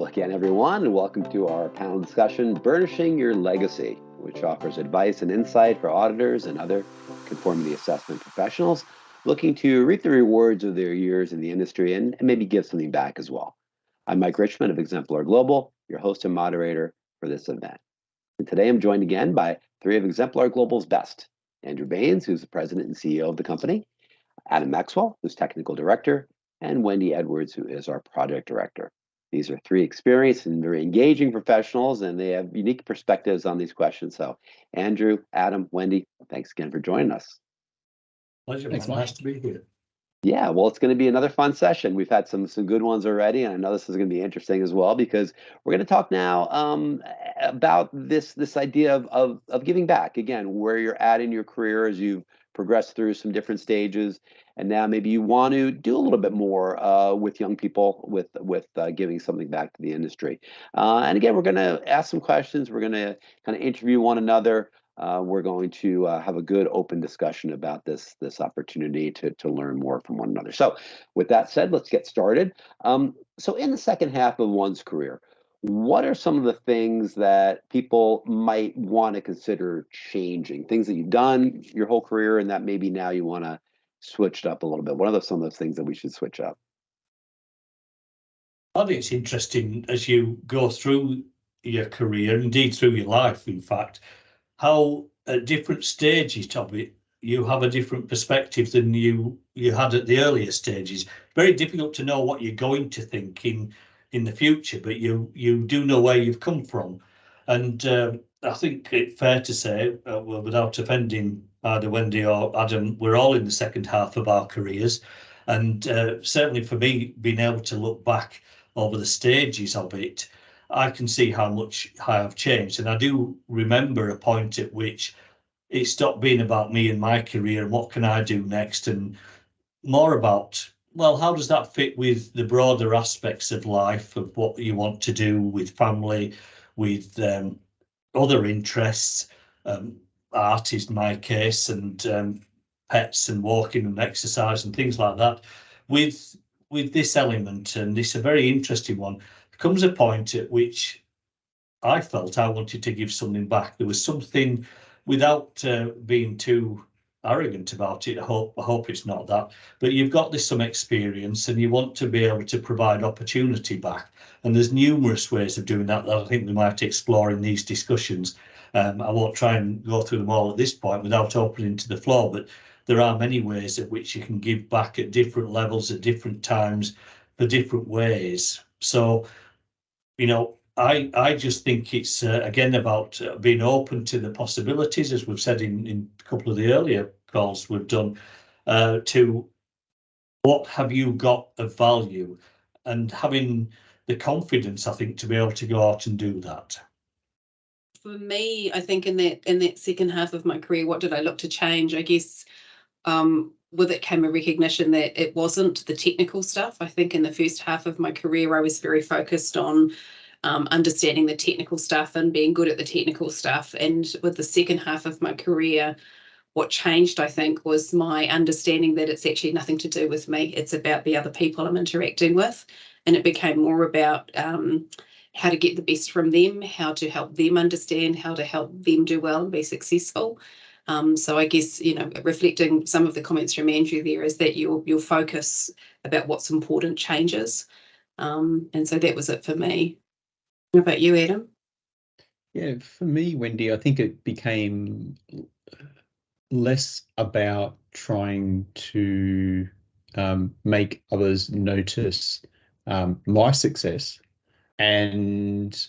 Hello again, everyone, and welcome to our panel discussion, Burnishing Your Legacy, which offers advice and insight for auditors and other conformity assessment professionals looking to reap the rewards of their years in the industry and maybe give something back as well. I'm Mike Richmond of Exemplar Global, your host and moderator for this event. And today I'm joined again by three of Exemplar Global's best. Andrew Baines, who's the president and CEO of the company, Adam Maxwell, who's technical director, and Wendy Edwards, who is our project director. These are three experienced and very engaging professionals, and they have unique perspectives on these questions. So, Andrew, Adam, Wendy, thanks again for joining us. Pleasure. Thanks, nice to be here. Yeah, well, it's going to be another fun session. We've had some good ones already, and I know this is going to be interesting as well because we're going to talk now about this idea of giving back. Again, where you're at in your career as you've progressed through some different stages, and now maybe you want to do a little bit more with young people with giving something back to the industry. And again, we're going to ask some questions. We're going to kind of interview one another. We're going to have a good open discussion about this opportunity to learn more from one another. So with that said, let's get started. So in the second half of one's career, what are some of the things that people might want to consider changing? Things that you've done your whole career and that maybe now you want to switch it up a little bit. What are some of those things that we should switch up? I think it's interesting as you go through your career, indeed through your life, in fact, how at different stages of it, you have a different perspective than you had at the earlier stages. Very difficult to know what you're going to think in the future, but you do know where you've come from. And I think it's fair to say, well, without offending either Wendy or Adam, we're all in the second half of our careers. And certainly for me, being able to look back over the stages of it, I can see how much I have changed. And I do remember a point at which it stopped being about me and my career and what can I do next, and more about, well, how does that fit with the broader aspects of life, of what you want to do with family, with other interests, art is my case, and pets and walking and exercise and things like that. With this element, and it's a very interesting one, there comes a point at which I felt I wanted to give something back. There was something, without being too arrogant about it, I hope it's not that, but you've got some experience and you want to be able to provide opportunity back. And there's numerous ways of doing that I think we might explore in these discussions. I won't try and go through them all at this point without opening to the floor, but there are many ways at which you can give back at different levels, at different times, for different ways. So, you know, I just think it's, again, about being open to the possibilities, as we've said in a couple of the earlier calls we've done, to what have you got of value, and having the confidence, I think, to be able to go out and do that. For me, I think in that second half of my career, what did I look to change? I guess with it came a recognition that it wasn't the technical stuff. I think in the first half of my career, I was very focused on understanding the technical stuff and being good at the technical stuff. And with the second half of my career, what changed, I think, was my understanding that it's actually nothing to do with me. It's about the other people I'm interacting with. And it became more about how to get the best from them, how to help them understand, how to help them do well and be successful. So I guess, you know, reflecting some of the comments from Andrew there is that your focus about what's important changes. And so that was it for me. What about you, Adam? Yeah, for me, Wendy, I think it became less about trying to make others notice my success and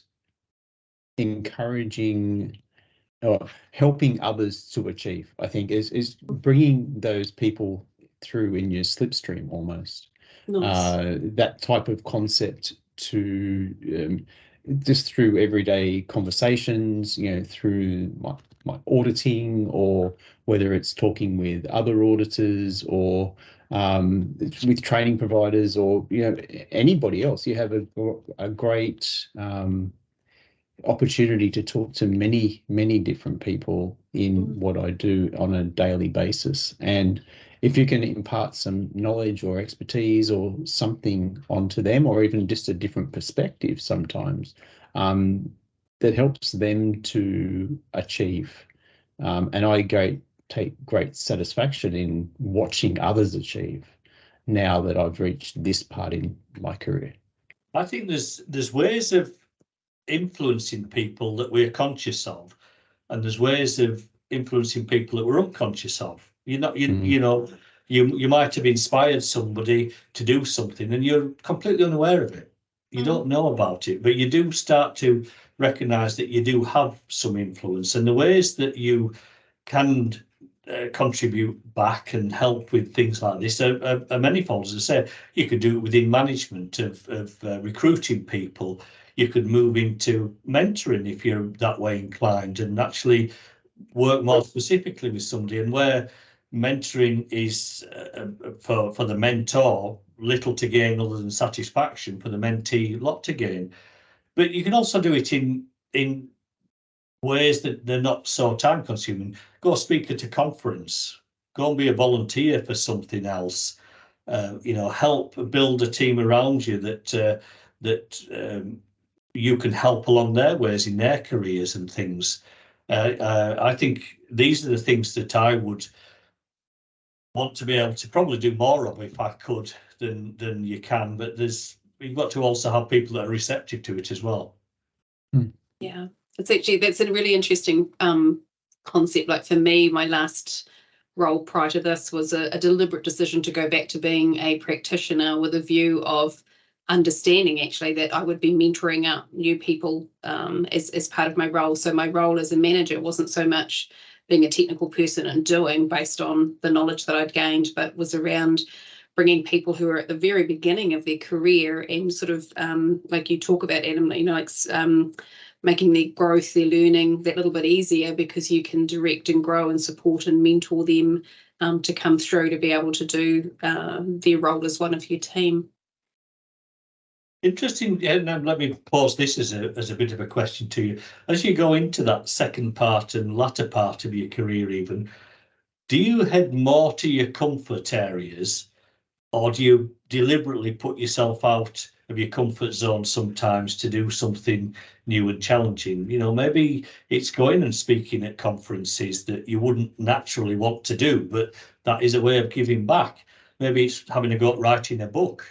encouraging or helping others to achieve, I think, is bringing those people through in your slipstream almost. Nice. That type of concept to just through everyday conversations, you know, through my auditing, or whether it's talking with other auditors or with training providers, or, you know, anybody else. You have a great opportunity to talk to many different people in what I do on a daily basis, and if you can impart some knowledge or expertise or something onto them, or even just a different perspective sometimes, that helps them to achieve. And I take great satisfaction in watching others achieve now that I've reached this part in my career. I think there's ways of influencing people that we're conscious of, and there's ways of influencing people that we're unconscious of. You know, you might have inspired somebody to do something and you're completely unaware of it. You don't know about it, but you do start to recognize that you do have some influence, and the ways that you can contribute back and help with things like this are manifold. As I say, you could do it within management of recruiting people. You could move into mentoring if you're that way inclined, and actually work more specifically with somebody. And where mentoring is for the mentor, little to gain other than satisfaction; for the mentee, lot to gain. But you can also do it in ways that they're not so time consuming. Go speak at a conference, go and be a volunteer for something else, help build a team around you that you can help along their ways in their careers and things. I think these are the things that I would want to be able to probably do more of if I could than you can, but you've got to also have people that are receptive to it as well. Yeah, that's a really interesting concept. Like for me, my last role prior to this was a deliberate decision to go back to being a practitioner, with a view of understanding actually that I would be mentoring out new people as part of my role. So my role as a manager wasn't so much being a technical person and doing based on the knowledge that I'd gained, but was around bringing people who are at the very beginning of their career and sort of like you talk about, Adam, making their growth, their learning that little bit easier, because you can direct and grow and support and mentor them to come through to be able to do their role as one of your team. Interesting. And let me pose this as a bit of a question to you. As you go into that second part and latter part of your career even, do you head more to your comfort areas, or do you deliberately put yourself out of your comfort zone sometimes to do something new and challenging? Maybe it's going and speaking at conferences that you wouldn't naturally want to do, but that is a way of giving back. Maybe it's having a go at writing a book.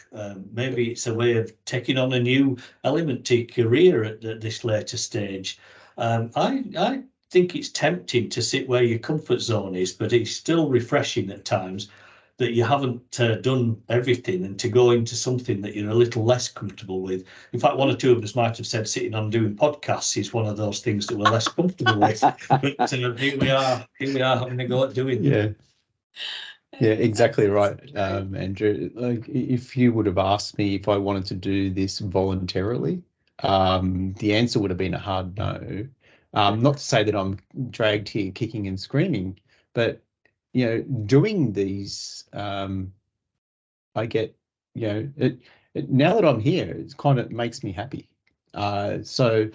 Maybe it's a way of taking on a new element to your career at this later stage. I think it's tempting to sit where your comfort zone is, but it's still refreshing at times that you haven't done everything, and to go into something that you're a little less comfortable with. In fact, one or two of us might have said sitting on doing podcasts is one of those things that we're less comfortable with. But here we are having a go at doing it. Yeah, exactly right, Andrew. Like, if you would have asked me if I wanted to do this voluntarily, the answer would have been a hard no. Not to say that I'm dragged here kicking and screaming, but doing these, I get, now that I'm here, it kind of makes me happy. So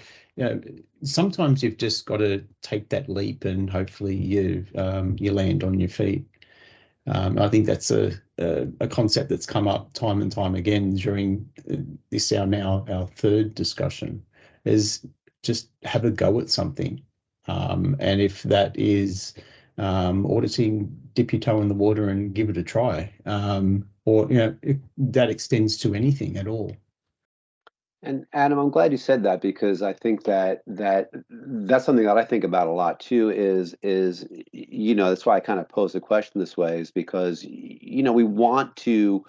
sometimes you've just got to take that leap, and hopefully you land on your feet. I think that's a concept that's come up time and time again during this our third discussion, is just have a go at something. And if that is auditing, dip your toe in the water and give it a try, or that extends to anything at all. And Adam, I'm glad you said that, because I think that's something that I think about a lot too, is that's why I kind of pose the question this way, is because we want to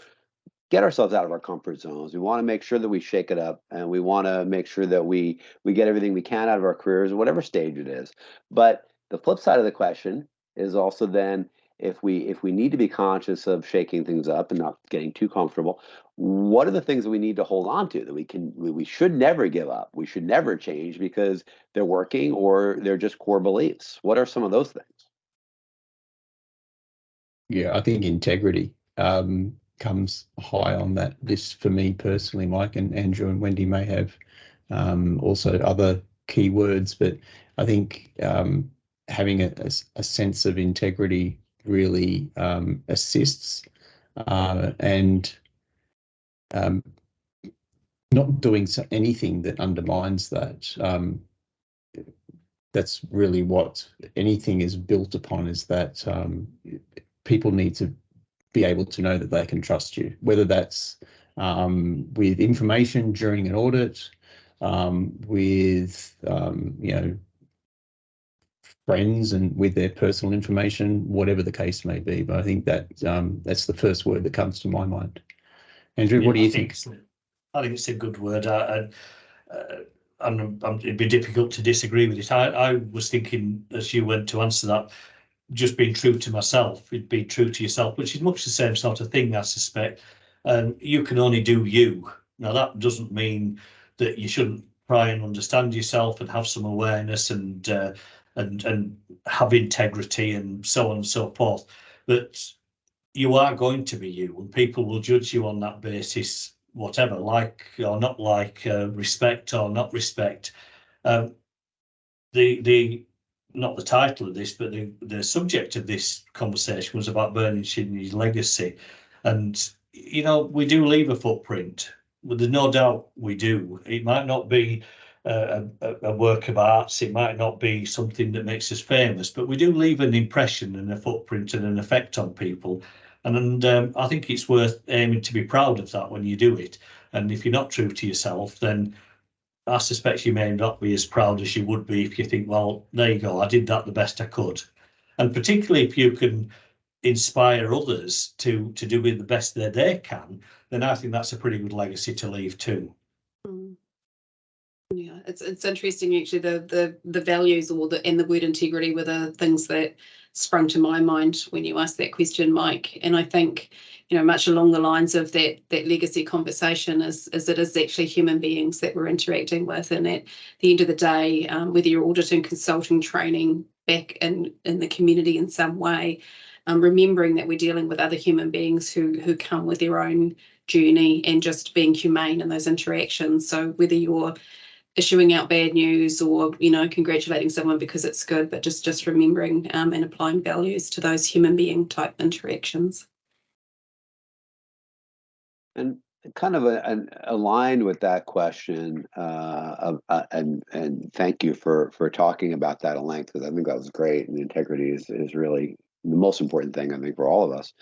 get ourselves out of our comfort zones. We want to make sure that we shake it up, and we want to make sure that we get everything we can out of our careers, whatever stage it is. But the flip side of the question is also then, if we need to be conscious of shaking things up and not getting too comfortable, what are the things that we need to hold on to, that we should never give up, we should never change because they're working or they're just core beliefs? What are some of those things? Yeah, I think integrity comes high on that list for me personally. Mike and Andrew and Wendy may have also other key words, but I think having a sense of integrity really assists, and not doing anything that undermines that. That's really what anything is built upon, is that people need to be able to know that they can trust you, whether that's with information during an audit, with friends, and with their personal information, whatever the case may be. But I think that that's the first word that comes to my mind. Andrew, what do you think? I think it's a good word. It'd be difficult to disagree with it. I was thinking, as you went to answer that, just being true to myself. It'd be true to yourself, which is much the same sort of thing, I suspect. And you can only do you. Now, that doesn't mean that you shouldn't try and understand yourself and have some awareness and have integrity and so on and so forth. But you are going to be you, and people will judge you on that basis, whatever, like or not like, respect or not respect. Not the title of this, but the subject of this conversation was about burnishing your legacy. And, we do leave a footprint. Well, there's no doubt we do. It might not be a work of arts. It might not be something that makes us famous, but we do leave an impression and a footprint and an effect on people. And I think it's worth aiming to be proud of that when you do it. And if you're not true to yourself, then I suspect you may not be as proud as you would be if you think, well, there you go, I did that the best I could. And particularly if you can inspire others to do it the best that they can, then I think that's a pretty good legacy to leave too. Yeah, it's interesting actually. The values and the word integrity were the things that sprung to my mind when you asked that question, Mike. And I think, much along the lines of that legacy conversation is it is actually human beings that we're interacting with. And at the end of the day, whether you're auditing, consulting, training back in the community in some way, remembering that we're dealing with other human beings who come with their own journey, and just being humane in those interactions. So whether you're issuing out bad news or congratulating someone because it's good, but just remembering and applying values to those human being type interactions. And kind of aligned with that question, and thank you for talking about that at length, because I think that was great. And integrity is really the most important thing, I think, for all of us,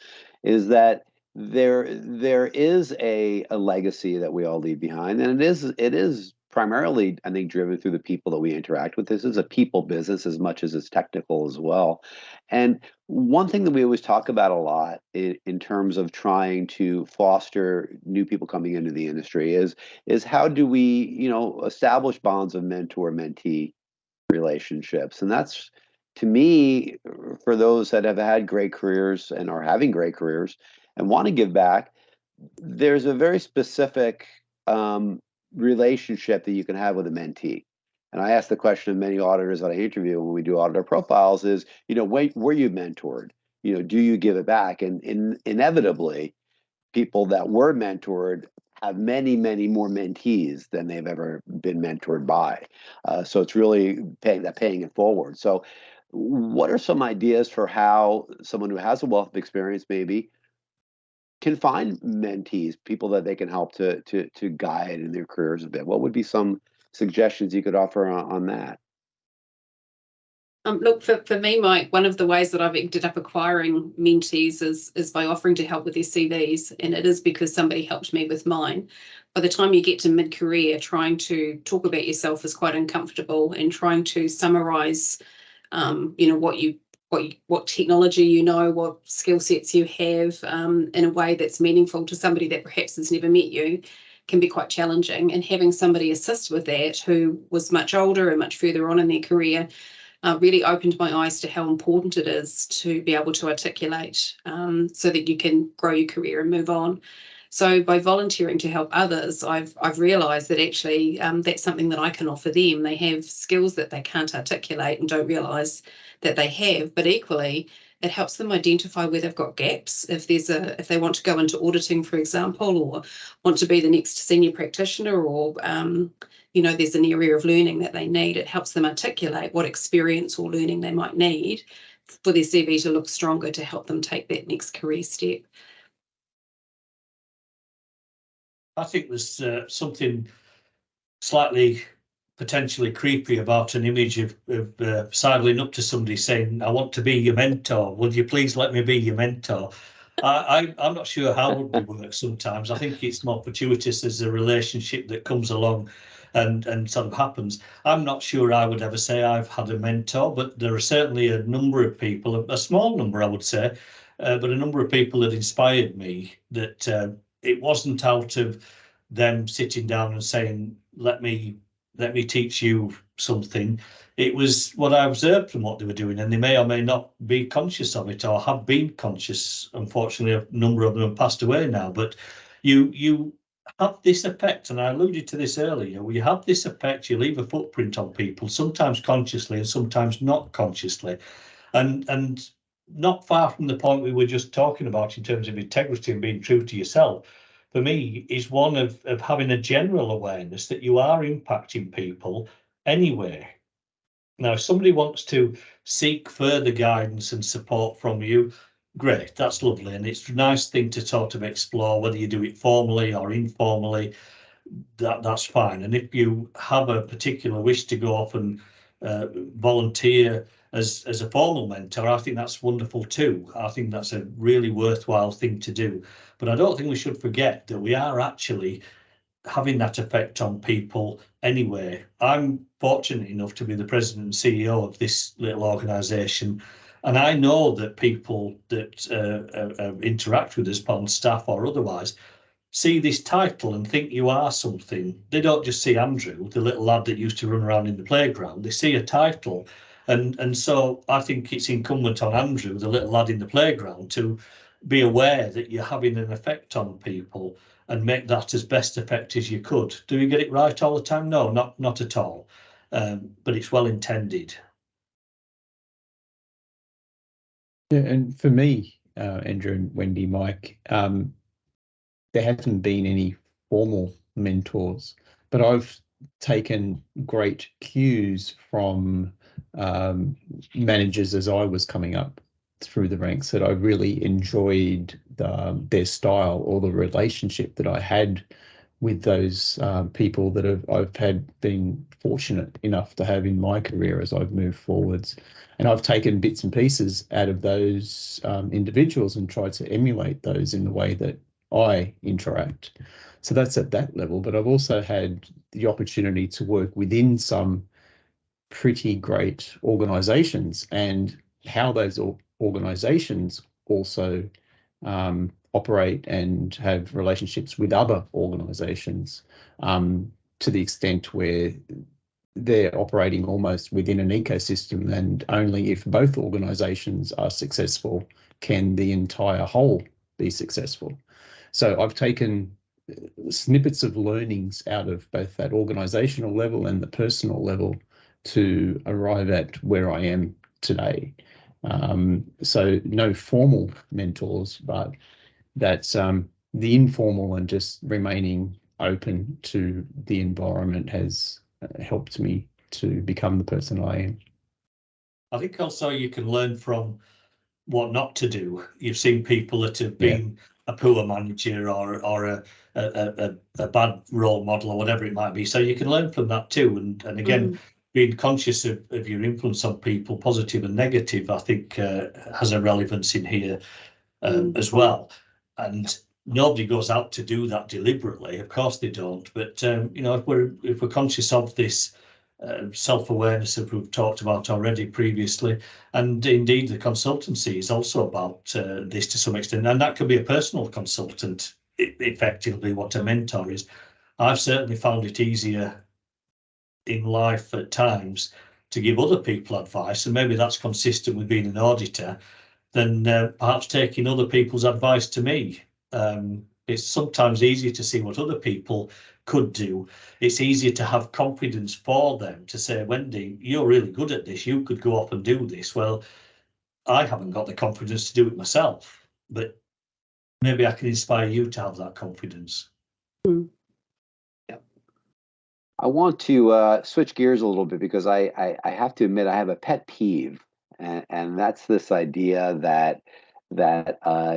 is that there is a legacy that we all leave behind, and it is primarily, I think, driven through the people that we interact with. This is a people business as much as it's technical as well. And one thing that we always talk about a lot in terms of trying to foster new people coming into the industry is how do we, establish bonds of mentor-mentee relationships. And that's, to me, for those that have had great careers and are having great careers and want to give back, there's a very specific relationship that you can have with a mentee. And I ask the question of many auditors that I interview when we do auditor profiles is, were you mentored? Do you give it back? And inevitably, people that were mentored have many, many more mentees than they've ever been mentored by. So it's really paying it forward. So what are some ideas for how someone who has a wealth of experience maybe can find mentees, people that they can help to guide in their careers a bit? What would be some suggestions you could offer on that? Look, for me, Mike, one of the ways that I've ended up acquiring mentees is by offering to help with their CVs, and it is because somebody helped me with mine. By the time you get to mid-career, trying to talk about yourself is quite uncomfortable, and trying to summarize, what technology what skill sets you have in a way that's meaningful to somebody that perhaps has never met you can be quite challenging. And having somebody assist with that who was much older and much further on in their career really opened my eyes to how important it is to be able to articulate so that you can grow your career and move on. So by volunteering to help others, I've realised that actually that's something that I can offer them. They have skills that they can't articulate and don't realise that they have, but equally it helps them identify where they've got gaps. If they want to go into auditing, for example, or want to be the next senior practitioner, or there's an area of learning that they need, it helps them articulate what experience or learning they might need for their CV to look stronger, to help them take that next career step. I think there's something slightly potentially creepy about an image of sidling up to somebody saying, I want to be your mentor. Would you please let me be your mentor? I'm not sure how it would work sometimes. I think it's more fortuitous as a relationship that comes along and sort of happens. I'm not sure I would ever say I've had a mentor, but there are certainly a number of people, a small number, I would say, but a number of people that inspired me, that it wasn't out of them sitting down and saying, let me teach you something. It was what I observed from what they were doing, and they may or may not be conscious of it or have been conscious. Unfortunately, a number of them have passed away now, but you have this effect, and I alluded to this earlier, you have this effect, you leave a footprint on people, sometimes consciously and sometimes not consciously. And not far from the point we were just talking about in terms of integrity and being true to yourself, for me, is one of having a general awareness that you are impacting people anyway. Now, if somebody wants to seek further guidance and support from you, great, that's lovely. And it's a nice thing to sort of explore, whether you do it formally or informally, that's fine. And if you have a particular wish to go off and volunteer as a formal mentor, I think that's wonderful too. I think that's a really worthwhile thing to do. But I don't think we should forget that we are actually having that effect on people anyway. I'm fortunate enough to be the president and CEO of this little organisation, and I know that people that interact with us, on staff or otherwise, see this title and think you are something. They don't just see Andrew, the little lad that used to run around in the playground. They see a title. And so I think it's incumbent on Andrew, the little lad in the playground, to be aware that you're having an effect on people and make that as best effect as you could. Do you get it right all the time? No, not at all. But it's well intended. Yeah, and for me, Andrew and Wendy, Mike, there hasn't been any formal mentors, but I've taken great cues from managers as I was coming up through the ranks, that I really enjoyed their style, or the relationship that I had with those people that I've been fortunate enough to have in my career as I've moved forwards. And I've taken bits and pieces out of those individuals and tried to emulate those in the way that I interact. So that's at that level. But I've also had the opportunity to work within some pretty great organizations, and how those organizations also operate and have relationships with other organizations, to the extent where they're operating almost within an ecosystem, and only if both organizations are successful can the entire whole be successful. So I've taken snippets of learnings out of both that organizational level and the personal level to arrive at where I am today. So no formal mentors, but that's the informal and just remaining open to the environment has helped me to become the person I am. I think also you can learn from what not to do. You've seen people that have been a poor manager or a bad role model or whatever it might be. So you can learn from that too. And again, being conscious of your influence on people, positive and negative, I think has a relevance in here as well. And nobody goes out to do that deliberately. Of course they don't. But you know, if we're conscious of this self-awareness that we've talked about already previously, and indeed the consultancy is also about this to some extent, and that could be a personal consultant, effectively what a mentor is. I've certainly found it easier in life at times to give other people advice, and maybe that's consistent with being an auditor, than perhaps taking other people's advice to me. It's sometimes easier to see what other people could do. It's easier to have confidence for them to say, Wendy, you're really good at this. You could go off and do this. Well, I haven't got the confidence to do it myself, but maybe I can inspire you to have that confidence. Yeah. I want to switch gears a little bit, because I have to admit I have a pet peeve, and that's this idea that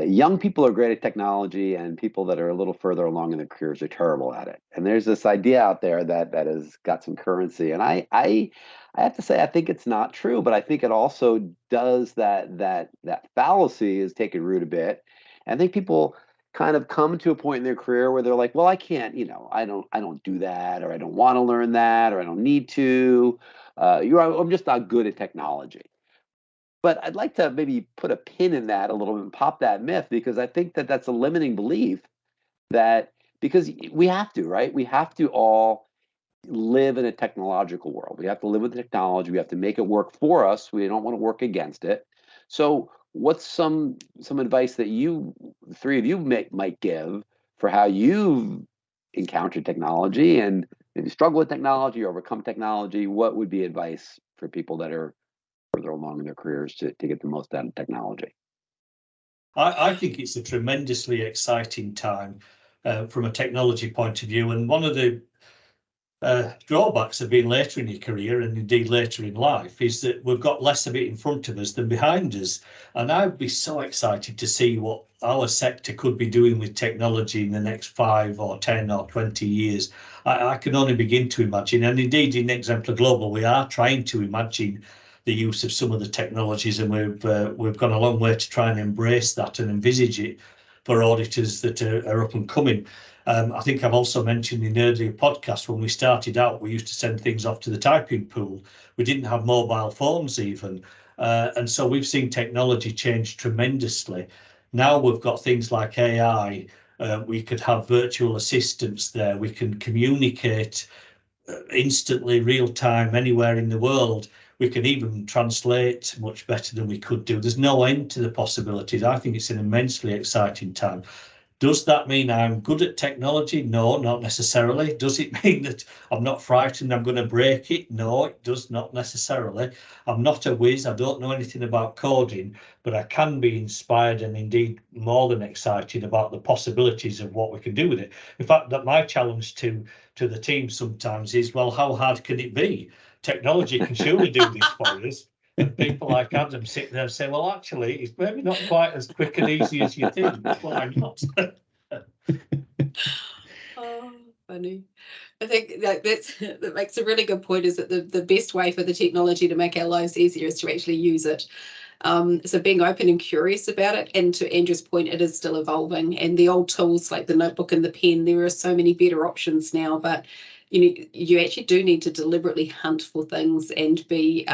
young people are great at technology, and people that are a little further along in their careers are terrible at it. And there's this idea out there that has got some currency, and I have to say I think it's not true, but I think it also does that fallacy is taking root a bit. I think people kind of come to a point in their career where they're like, well, I can't, I don't do that, or I don't want to learn that, or I don't need to. I'm just not good at technology. But I'd like to maybe put a pin in that a little bit and pop that myth, because I think that that's a limiting belief, that because we have to, right? We have to all live in a technological world. We have to live with the technology. We have to make it work for us. We don't want to work against it. So what's some advice that the three of you might give for how you've encountered technology and maybe struggle with technology or overcome technology? What would be advice for people that are further along in their careers to get the most out of technology? I think it's a tremendously exciting time from a technology point of view. And one of the drawbacks of being later in your career, and indeed later in life, is that we've got less of it in front of us than behind us. And I'd be so excited to see what our sector could be doing with technology in the next 5 or 10 or 20 years. I can only begin to imagine. And indeed, in Exemplar Global, we are trying to imagine the use of some of the technologies, and we've gone a long way to try and embrace that and envisage it for auditors that are up and coming. I think I've also mentioned in earlier podcasts, when we started out, we used to send things off to the typing pool. We didn't have mobile phones even. And so we've seen technology change tremendously. Now we've got things like AI. We could have virtual assistants there. We can communicate instantly, real time, anywhere in the world. We can even translate much better than we could do. There's no end to the possibilities. I think it's an immensely exciting time. Does that mean I'm good at technology? No, not necessarily. Does it mean that I'm not frightened I'm going to break it? No, it does not necessarily. I'm not a whiz. I don't know anything about coding, but I can be inspired and indeed more than excited about the possibilities of what we can do with it. In fact, that my challenge to the team sometimes is, well, how hard can it be? Technology can surely do this for us. And people like Adam sit there and say, well, actually, it's maybe not quite as quick and easy as you think. Why not? Oh, funny. I think that makes a really good point, is that the best way for the technology to make our lives easier is to actually use it. So being open and curious about it, and to Andrew's point, it is still evolving. And the old tools like the notebook and the pen, there are so many better options now, but you actually do need to deliberately hunt for things and be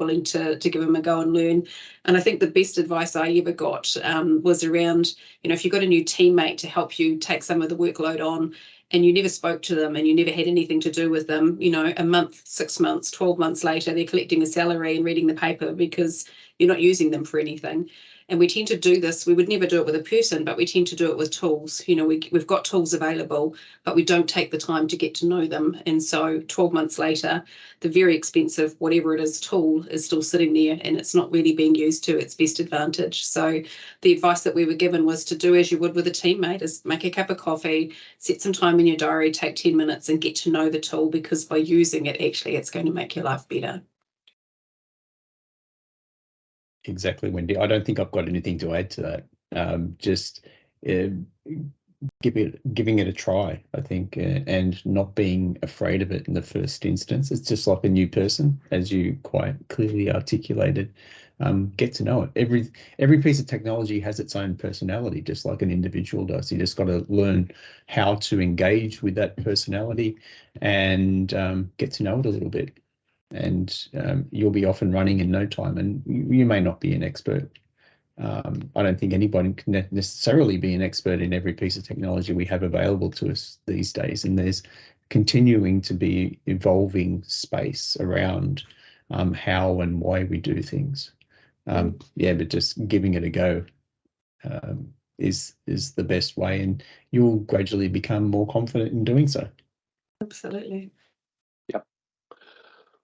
willing to give them a go and learn. And I think the best advice I ever got was around, if you've got a new teammate to help you take some of the workload on, and you never spoke to them and you never had anything to do with them, a month, 6 months, 12 months later, they're collecting a salary and reading the paper because you're not using them for anything. And we tend to do this. We would never do it with a person, but we tend to do it with tools. We've got tools available, but we don't take the time to get to know them. And so 12 months later, the very expensive, whatever it is, tool is still sitting there, and it's not really being used to its best advantage. So the advice that we were given was to do as you would with a teammate, is make a cup of coffee, set some time in your diary, take 10 minutes and get to know the tool, because by using it, actually, it's going to make your life better. Exactly, Wendy. I don't think I've got anything to add to that. Just giving it a try, I think, and not being afraid of it in the first instance. It's just like a new person, as you quite clearly articulated. Get to know it. Every piece of technology has its own personality, just like an individual does. You just got to learn how to engage with that personality and get to know it a little bit. And you'll be off and running in no time. And you may not be an expert. I don't think anybody can necessarily be an expert in every piece of technology we have available to us these days. And there's continuing to be evolving space around how and why we do things. But just giving it a go is the best way, and you'll gradually become more confident in doing so. Absolutely.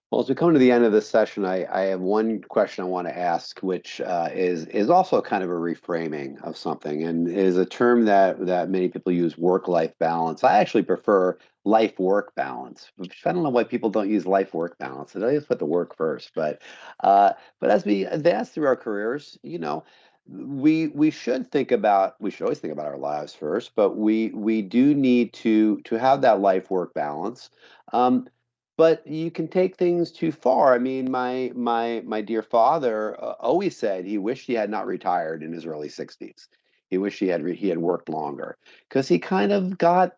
Well, as we come to the end of this session, I have one question I want to ask, which is also kind of a reframing of something, and is a term that many people use, work-life balance. I actually prefer life-work balance, which I don't know why people don't use life-work balance. They always put the work first. But as we advance through our careers, we should always think about our lives first, but we do need to have that life-work balance. But you can take things too far. I mean, my dear father always said he wished he had not retired in his early 60s. He wished he had worked longer, because he kind of got,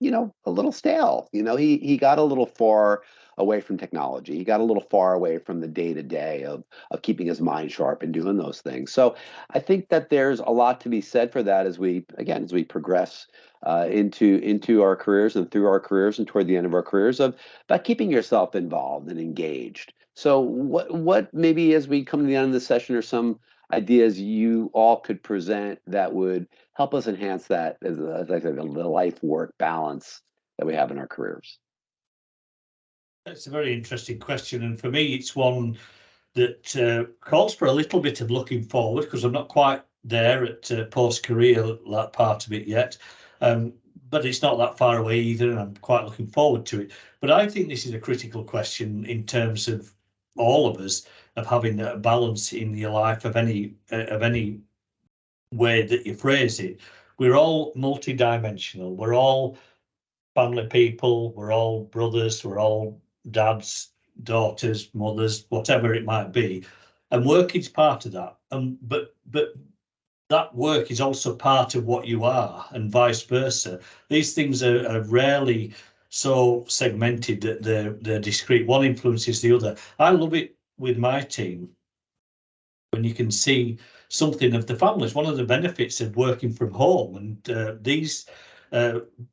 a little stale. He got a little far away from technology. He got a little far away from the day-to-day of keeping his mind sharp and doing those things. So I think that there's a lot to be said for that as we progress into our careers and through our careers and toward the end of our careers, about keeping yourself involved and engaged. So what maybe as we come to the end of the session are some ideas you all could present that would help us enhance that, as I said, the life-work balance that we have in our careers? That's a very interesting question, and for me it's one that calls for a little bit of looking forward, because I'm not quite there at post-career, that part of it yet, but it's not that far away either, and I'm quite looking forward to it. But I think this is a critical question in terms of all of us, of having a balance in your life of any way that you phrase it. We're all multidimensional. We're all family people. We're all brothers. We're all dads, daughters, mothers, whatever it might be. And work is part of that. But that work is also part of what you are, and vice versa. These things are rarely so segmented that they're discrete. One influences the other. I love it with my team when you can see something of the families. One of the benefits of working from home and these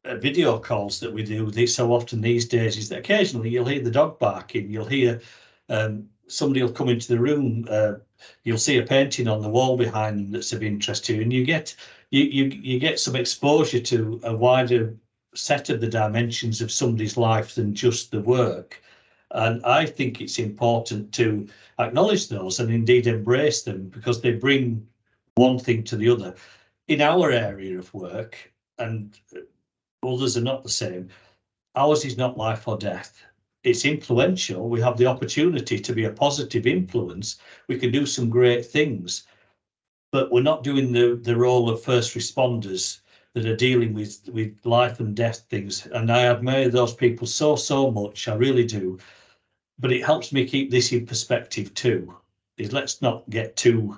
video calls that we do so often these days is that occasionally you'll hear the dog barking, you'll hear somebody will come into the room, you'll see a painting on the wall behind them that's of interest to you, and you get some exposure to a wider set of the dimensions of somebody's life than just the work. And I think it's important to acknowledge those and indeed embrace them, because they bring one thing to the other. In our area of work, and others are not the same, ours is not life or death. It's influential. We have the opportunity to be a positive influence. We can do some great things, but we're not doing the role of first responders that are dealing with life and death things. And I admire those people so much. I really do. But it helps me keep this in perspective too. Let's not get too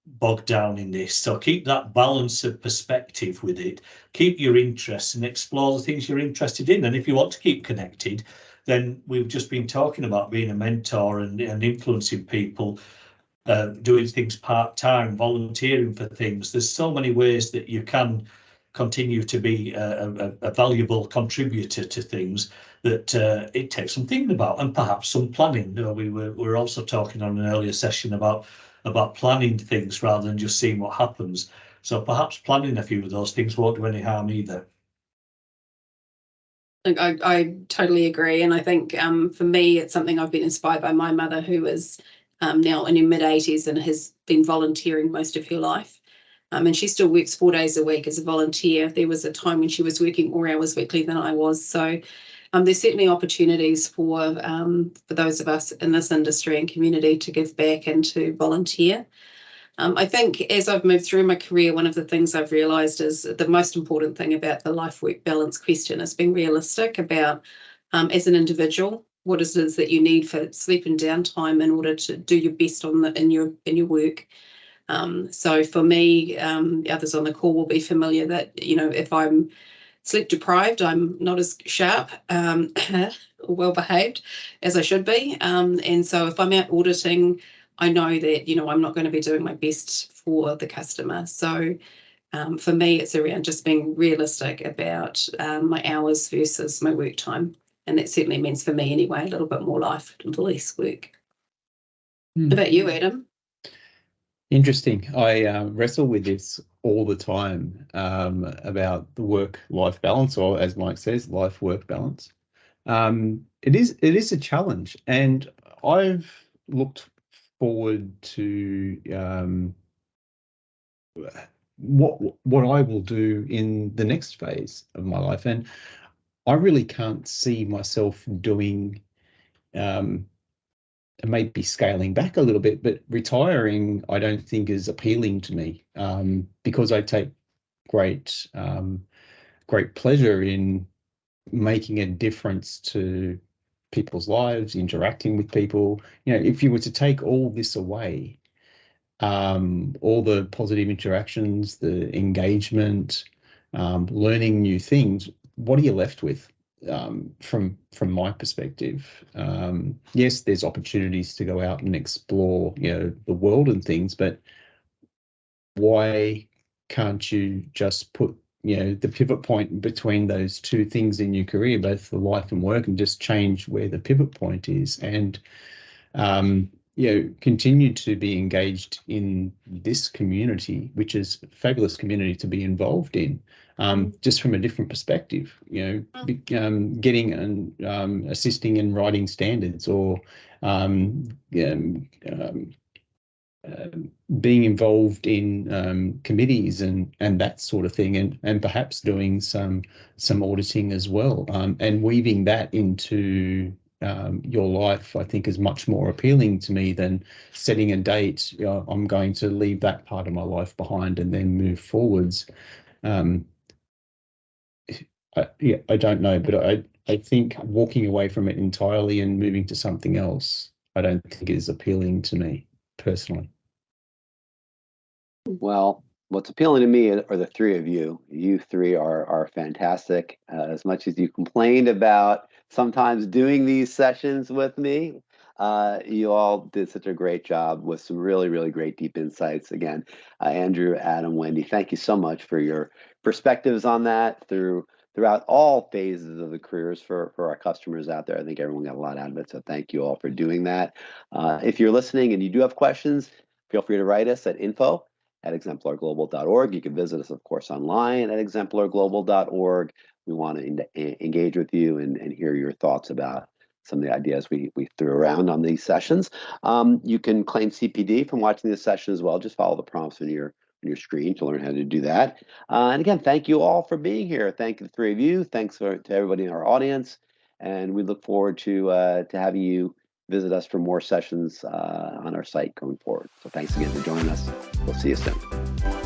bogged down in this. So keep that balance of perspective with it. Keep your interests and explore the things you're interested in. And if you want to keep connected, then we've just been talking about being a mentor and influencing people, doing things part-time, volunteering for things. There's so many ways that you can continue to be a valuable contributor to things that it takes some thinking about, and perhaps some planning. We were also talking on an earlier session about planning things rather than just seeing what happens. So perhaps planning a few of those things won't do any harm either. I totally agree. And I think for me, it's something I've been inspired by my mother, who is now in her mid-80s and has been volunteering most of her life. And she still works 4 days a week as a volunteer. There was a time when she was working more hours weekly than I was. So there's certainly opportunities for those of us in this industry and community to give back and to volunteer. I think as I've moved through my career, one of the things I've realised is the most important thing about the life-work balance question is being realistic about, as an individual, what it is that you need for sleep and downtime in order to do your best in your work. So for me, others on the call will be familiar that, if I'm sleep deprived, I'm not as sharp or well behaved as I should be. And so if I'm out auditing, I know that, I'm not going to be doing my best for the customer. So for me, it's around just being realistic about my hours versus my work time. And that certainly means for me anyway, a little bit more life, a little less work. What about you, Adam? Interesting. I wrestle with this all the time about the work-life balance, or as Mike says, life-work balance. It is a challenge, and I've looked forward to what I will do in the next phase of my life. And I really can't see myself doing, maybe scaling back a little bit, but retiring I don't think is appealing to me, because I take great pleasure in making a difference to people's lives, interacting with people. If you were to take all this away, all the positive interactions, the engagement, learning new things, what are you left with? From my perspective, yes, there's opportunities to go out and explore, the world and things, but why can't you just put, the pivot point between those two things in your career, both the life and work, and just change where the pivot point is, and continue to be engaged in this community, which is a fabulous community to be involved in, just from a different perspective, getting and assisting in writing standards, or being involved in committees and that sort of thing, and perhaps doing some auditing as well, and weaving that into your life, I think, is much more appealing to me than setting a date. I'm going to leave that part of my life behind and then move forwards. I don't know, but I think walking away from it entirely and moving to something else, I don't think is appealing to me personally. Well, what's appealing to me are the three of you. You three are fantastic. As much as you complained about sometimes doing these sessions with me, you all did such a great job with some really, really great deep insights. Again, Andrew, Adam, Wendy, thank you so much for your perspectives on that throughout all phases of the careers for our customers out there. I think everyone got a lot out of it, so thank you all for doing that. If you're listening and you do have questions, feel free to write us at info@exemplarglobal.org. You can visit us, of course, online at exemplarglobal.org. We want to engage with you and hear your thoughts about some of the ideas we threw around on these sessions. You can claim CPD from watching this session as well. Just follow the prompts on your screen to learn how to do that. And again, thank you all for being here. Thank the three of you. Thanks to everybody in our audience. And we look forward to having you visit us for more sessions on our site going forward. So thanks again for joining us. We'll see you soon.